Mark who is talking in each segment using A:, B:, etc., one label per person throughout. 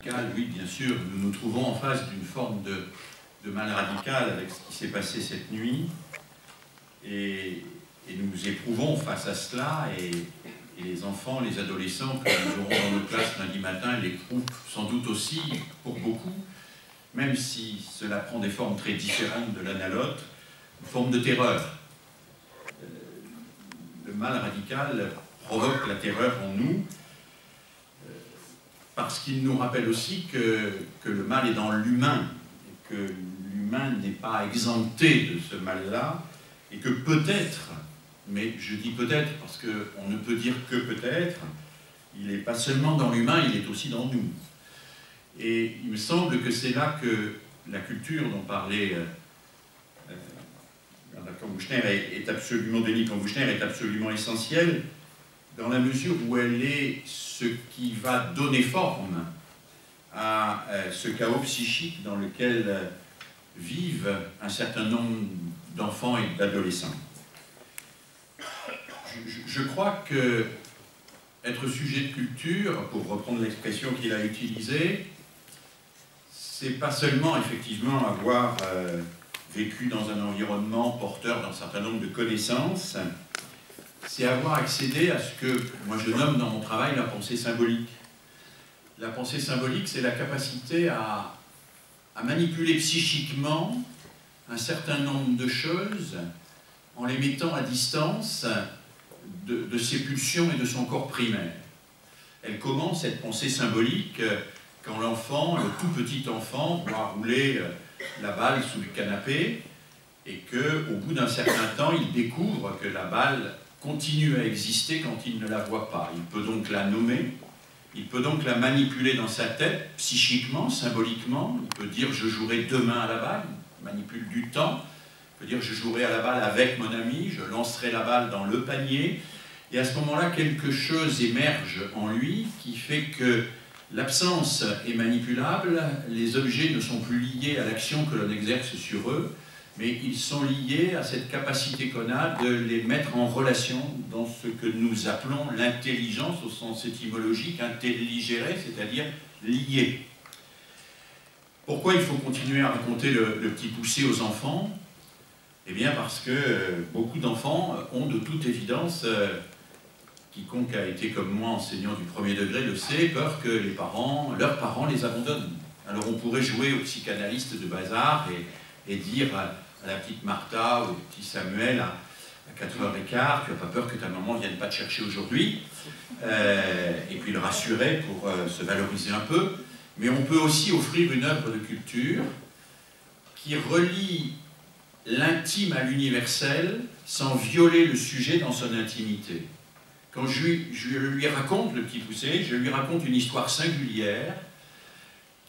A: Oui, bien sûr, nous nous trouvons en face d'une forme de mal radical avec ce qui s'est passé cette nuit. Et nous éprouvons face à cela, et les enfants, les adolescents que nous aurons dans nos classes lundi matin l'éprouvent sans doute aussi pour beaucoup, même si cela prend des formes très différentes de l'un à l'autre, une forme de terreur. Le mal radical provoque la terreur en nous, parce qu'il nous rappelle aussi que le mal est dans l'humain, et que l'humain n'est pas exempté de ce mal-là, et que peut-être, mais je dis peut-être parce qu'on ne peut dire que peut-être, il n'est pas seulement dans l'humain, il est aussi dans nous. Et il me semble que c'est là que la culture dont parlait Denis Kamm-Bouchner est absolument essentielle, dans la mesure où elle est ce qui va donner forme à ce chaos psychique dans lequel vivent un certain nombre d'enfants et d'adolescents. Je crois que être sujet de culture, pour reprendre l'expression qu'il a utilisée, c'est pas seulement effectivement avoir vécu dans un environnement porteur d'un certain nombre de connaissances, c'est avoir accédé à ce que moi je nomme dans mon travail la pensée symbolique. La pensée symbolique, c'est la capacité à manipuler psychiquement un certain nombre de choses en les mettant à distance de ses pulsions et de son corps primaire. Elle commence, cette pensée symbolique, quand l'enfant, le tout petit enfant, voit rouler la balle sous le canapé et qu'au bout d'un certain temps, il découvre que la balle continue à exister quand il ne la voit pas. Il peut donc la nommer, il peut donc la manipuler dans sa tête, psychiquement, symboliquement. Il peut dire « je jouerai demain à la balle », il manipule du temps. Il peut dire « je jouerai à la balle avec mon ami, je lancerai la balle dans le panier ». Et à ce moment-là, quelque chose émerge en lui qui fait que l'absence est manipulable, les objets ne sont plus liés à l'action que l'on exerce sur eux, mais ils sont liés à cette capacité qu'on a de les mettre en relation dans ce que nous appelons l'intelligence au sens étymologique, intelligere, c'est-à-dire lier. Pourquoi il faut continuer à raconter le petit poussé aux enfants? Eh bien parce que beaucoup d'enfants ont de toute évidence, quiconque a été comme moi enseignant du premier degré le sait, peur que leurs parents les abandonnent. Alors on pourrait jouer au psychanalyste de bazar et dire à la petite Martha ou au petit Samuel à 4h15, tu n'as pas peur que ta maman ne vienne pas te chercher aujourd'hui, et puis le rassurer pour se valoriser un peu. Mais on peut aussi offrir une œuvre de culture qui relie l'intime à l'universel sans violer le sujet dans son intimité. Quand je lui raconte, le petit poussé, je lui raconte une histoire singulière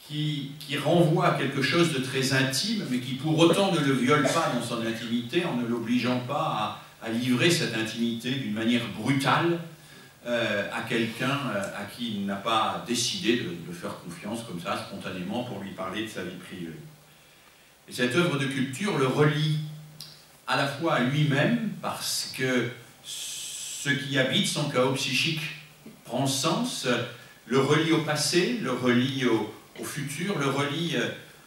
A: qui renvoie à quelque chose de très intime, mais qui pour autant ne le viole pas dans son intimité, en ne l'obligeant pas à livrer cette intimité d'une manière brutale à quelqu'un à qui il n'a pas décidé de faire confiance comme ça, spontanément, pour lui parler de sa vie privée. Et cette œuvre de culture le relie à la fois à lui-même, parce que ce qui habite son chaos psychique prend sens, le relie au passé, le relie au futur, le relie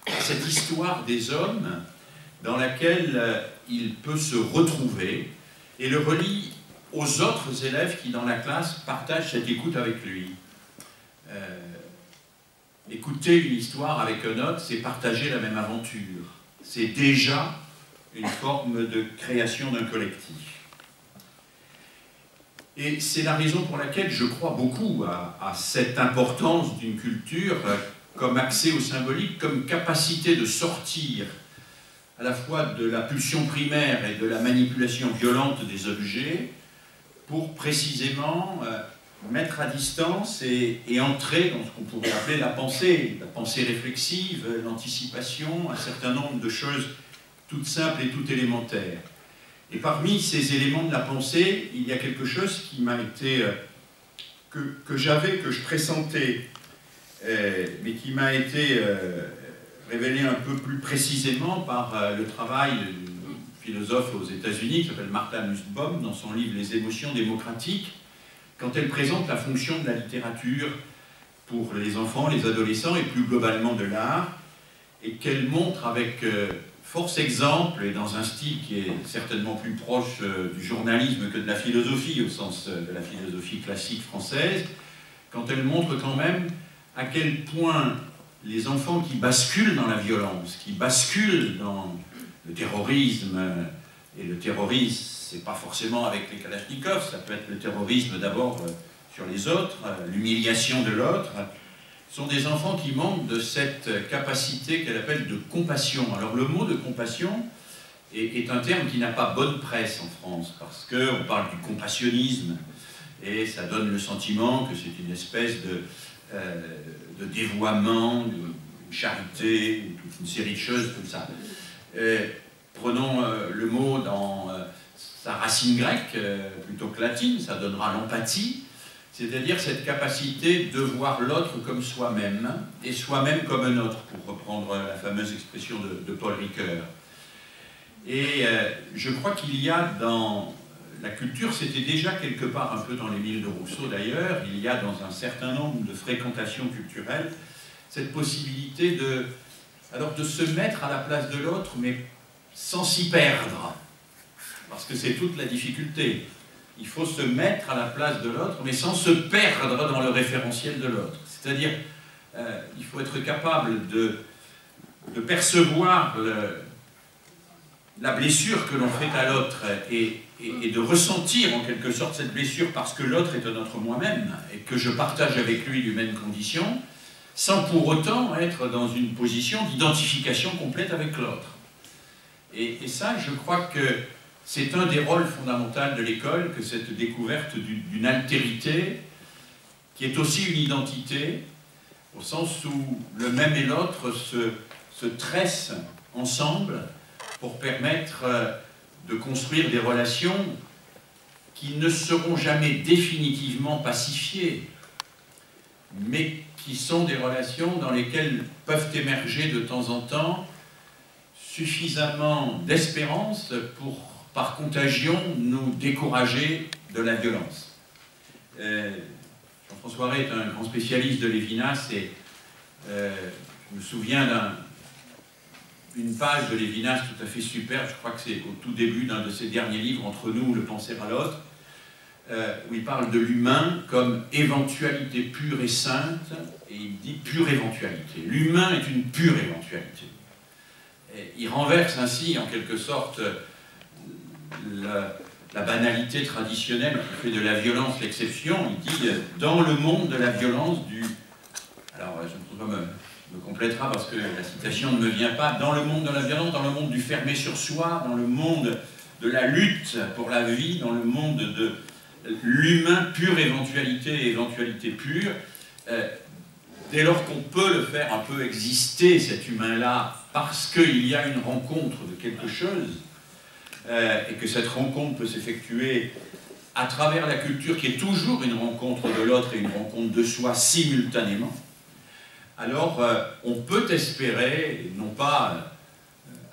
A: à cette histoire des hommes dans laquelle il peut se retrouver, et le relie aux autres élèves qui, dans la classe, partagent cette écoute avec lui. Écouter une histoire avec un autre, c'est partager la même aventure. C'est déjà une forme de création d'un collectif. Et c'est la raison pour laquelle je crois beaucoup à cette importance d'une culture comme accès au symbolique, comme capacité de sortir à la fois de la pulsion primaire et de la manipulation violente des objets pour précisément mettre à distance et entrer dans ce qu'on pourrait appeler la pensée réflexive, l'anticipation, un certain nombre de choses toutes simples et toutes élémentaires. Et parmi ces éléments de la pensée, il y a quelque chose qui m'a été, que je pressentais, mais qui m'a été révélé un peu plus précisément par le travail d'une philosophe aux États-Unis qui s'appelle Martha Nussbaum dans son livre « Les émotions démocratiques », quand elle présente la fonction de la littérature pour les enfants, les adolescents et plus globalement de l'art, et qu'elle montre avec force exemple, et dans un style qui est certainement plus proche du journalisme que de la philosophie, au sens de la philosophie classique française, quand elle montre quand même à quel point les enfants qui basculent dans la violence, qui basculent dans le terrorisme, et le terrorisme, c'est pas forcément avec les kalachnikovs, ça peut être le terrorisme d'abord sur les autres, l'humiliation de l'autre, sont des enfants qui manquent de cette capacité qu'elle appelle de compassion. Alors le mot de compassion est un terme qui n'a pas bonne presse en France, parce qu'on parle du compassionnisme, et ça donne le sentiment que c'est une espèce de dévoiement, de charité, toute une série de choses comme ça. Prenons le mot dans sa racine grecque, plutôt que latine, ça donnera l'empathie, c'est-à-dire cette capacité de voir l'autre comme soi-même, et soi-même comme un autre, pour reprendre la fameuse expression de Paul Ricoeur. Et je crois qu'il y a dans la culture, c'était déjà quelque part un peu dans l'Émile de Rousseau d'ailleurs, il y a dans un certain nombre de fréquentations culturelles cette possibilité de se mettre à la place de l'autre, mais sans s'y perdre, parce que c'est toute la difficulté. Il faut se mettre à la place de l'autre, mais sans se perdre dans le référentiel de l'autre. C'est-à-dire, il faut être capable de percevoir la blessure que l'on fait à l'autre et de ressentir en quelque sorte cette blessure parce que l'autre est un autre moi-même et que je partage avec lui l'humaine condition, sans pour autant être dans une position d'identification complète avec l'autre. Et ça, je crois que c'est un des rôles fondamentaux de l'école, que cette découverte d'une altérité, qui est aussi une identité, au sens où le même et l'autre se tressent ensemble pour permettre de construire des relations qui ne seront jamais définitivement pacifiées, mais qui sont des relations dans lesquelles peuvent émerger de temps en temps suffisamment d'espérance pour, par contagion, nous décourager de la violence. Jean-François Rey est un grand spécialiste de Lévinas et je me souviens d'une page de Lévinas tout à fait superbe, je crois que c'est au tout début d'un de ses derniers livres, Entre nous, le penser à l'autre, où il parle de l'humain comme éventualité pure et sainte, et il dit pure éventualité. L'humain est une pure éventualité. Et il renverse ainsi, en quelque sorte, la banalité traditionnelle qui fait de la violence l'exception. Il dit, dans le monde de la violence du... Alors, Jean-François me complétera parce que la citation ne me vient pas. Dans le monde de la violence, dans le monde du fermé sur soi, dans le monde de la lutte pour la vie, dans le monde de l'humain pure éventualité, éventualité pure, dès lors qu'on peut le faire un peu exister, cet humain-là, parce qu'il y a une rencontre de quelque chose, et que cette rencontre peut s'effectuer à travers la culture, qui est toujours une rencontre de l'autre et une rencontre de soi simultanément, alors on peut espérer, non pas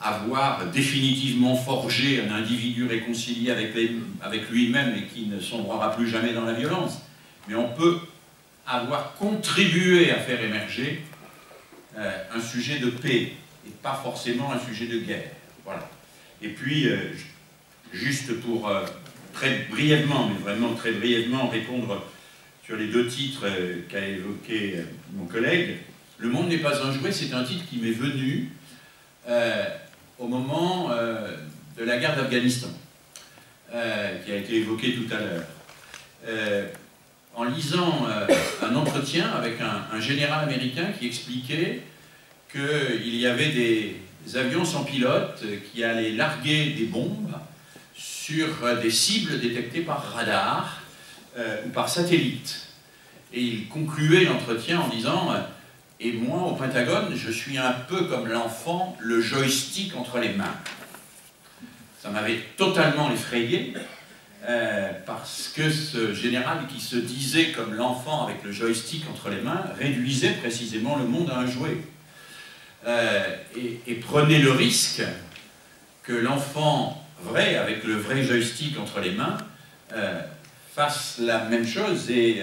A: avoir définitivement forgé un individu réconcilié avec lui-même et qui ne sombrera plus jamais dans la violence, mais on peut avoir contribué à faire émerger un sujet de paix, et pas forcément un sujet de guerre. Voilà. Et puis, juste pour très brièvement, mais vraiment très brièvement, répondre sur les deux titres qu'a évoqué mon collègue, Le monde n'est pas un jouet, c'est un titre qui m'est venu au moment de la guerre d'Afghanistan, qui a été évoqué tout à l'heure. En lisant un entretien avec un général américain qui expliquait qu'il y avait des avions sans pilote qui allaient larguer des bombes sur des cibles détectées par radar ou par satellite. Et il concluait l'entretien en disant « Et moi, au Pentagone, je suis un peu comme l'enfant, le joystick entre les mains. » Ça m'avait totalement effrayé, parce que ce général qui se disait comme l'enfant avec le joystick entre les mains réduisait précisément le monde à un jouet. Et prenait le risque que l'enfant vrai, avec le vrai joystick entre les mains, fasse la même chose et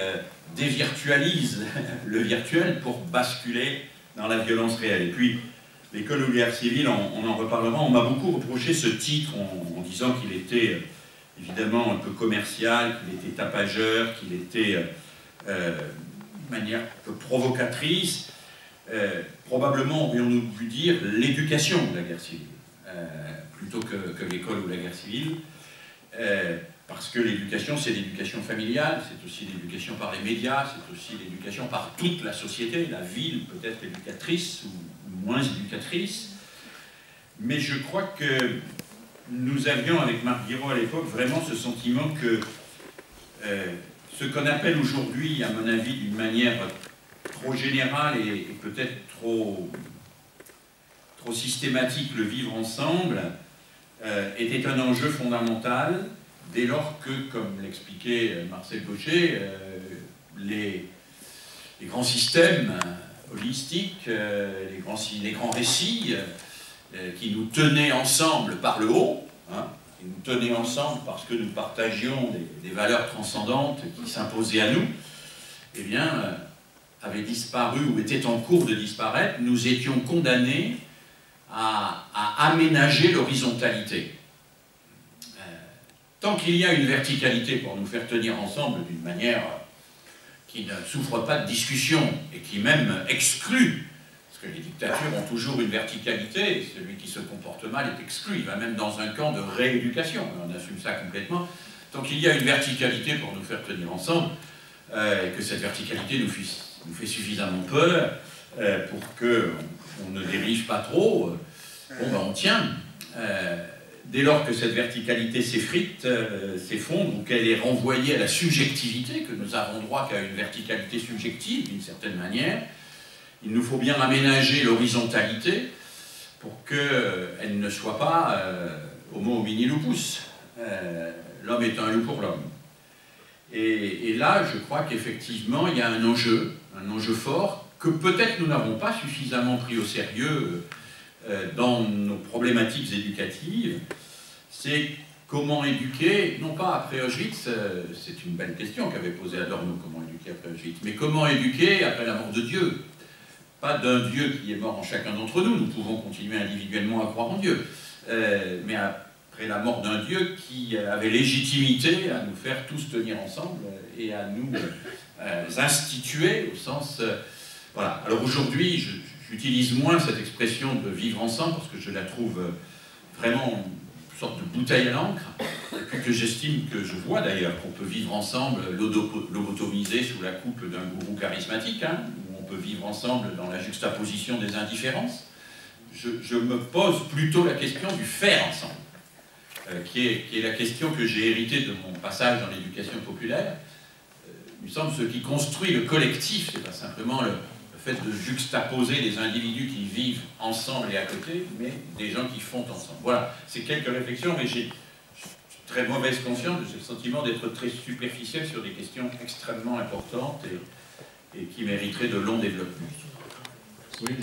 A: dévirtualise le virtuel pour basculer dans la violence réelle. Et puis, l'école ou guerre civile, on en reparlera, on m'a beaucoup reproché ce titre en disant qu'il était évidemment un peu commercial, qu'il était tapageur, qu'il était de manière un peu provocatrice. Probablement aurions-nous dû dire l'éducation de la guerre civile, plutôt que l'école ou la guerre civile, parce que l'éducation, c'est l'éducation familiale, c'est aussi l'éducation par les médias, c'est aussi l'éducation par toute la société, la ville peut être éducatrice ou moins éducatrice, mais je crois que nous avions avec Marc Guiraud à l'époque vraiment ce sentiment que ce qu'on appelle aujourd'hui, à mon avis, d'une manière trop générale et peut-être trop systématique, le vivre ensemble, était un enjeu fondamental dès lors que, comme l'expliquait Marcel Gaucher, les grands systèmes holistiques, les grands récits qui nous tenaient ensemble par le haut, hein, qui nous tenaient ensemble parce que nous partagions des valeurs transcendantes qui s'imposaient à nous, eh bien, avaient disparu ou étaient en cours de disparaître. Nous étions condamnés à aménager l'horizontalité. Tant qu'il y a une verticalité pour nous faire tenir ensemble d'une manière qui ne souffre pas de discussion et qui même exclut, parce que les dictatures ont toujours une verticalité, et celui qui se comporte mal est exclu, il va même dans un camp de rééducation, on assume ça complètement. Tant qu'il y a une verticalité pour nous faire tenir ensemble, et que cette verticalité nous fait suffisamment peur pour qu'on ne dérive pas trop, bon ben on tient. Dès lors que cette verticalité s'effrite, s'effondre, ou qu'elle est renvoyée à la subjectivité, que nous avons droit qu'à une verticalité subjective, d'une certaine manière, il nous faut bien aménager l'horizontalité pour qu'elle ne soit pas homo homini lupus. L'homme est un loup pour l'homme. Et là, je crois qu'effectivement, il y a un enjeu fort, que peut-être nous n'avons pas suffisamment pris au sérieux dans nos problématiques éducatives. C'est comment éduquer, non pas après Auschwitz, c'est une belle question qu'avait posée Adorno, comment éduquer après Auschwitz, mais comment éduquer après la mort de Dieu. Pas d'un Dieu qui est mort en chacun d'entre nous, nous pouvons continuer individuellement à croire en Dieu, mais après la mort d'un Dieu qui avait légitimité à nous faire tous tenir ensemble et à nous instituer au sens... voilà. Alors aujourd'hui, j'utilise moins cette expression de vivre ensemble parce que je la trouve vraiment une sorte de bouteille à l'encre, et puis que j'estime, que je vois d'ailleurs, qu'on peut vivre ensemble lobotomisé sous la coupe d'un gourou charismatique, hein, où on peut vivre ensemble dans la juxtaposition des indifférences. Je me pose plutôt la question du faire ensemble, qui est la question que j'ai héritée de mon passage dans l'éducation populaire. Il me semble que ce qui construit le collectif, c'est pas simplement le fait de juxtaposer des individus qui vivent ensemble et à côté, mais des gens qui font ensemble. Voilà, c'est quelques réflexions, mais j'ai très mauvaise conscience, j'ai le sentiment d'être très superficiel sur des questions extrêmement importantes et qui mériteraient de longs développements. Oui.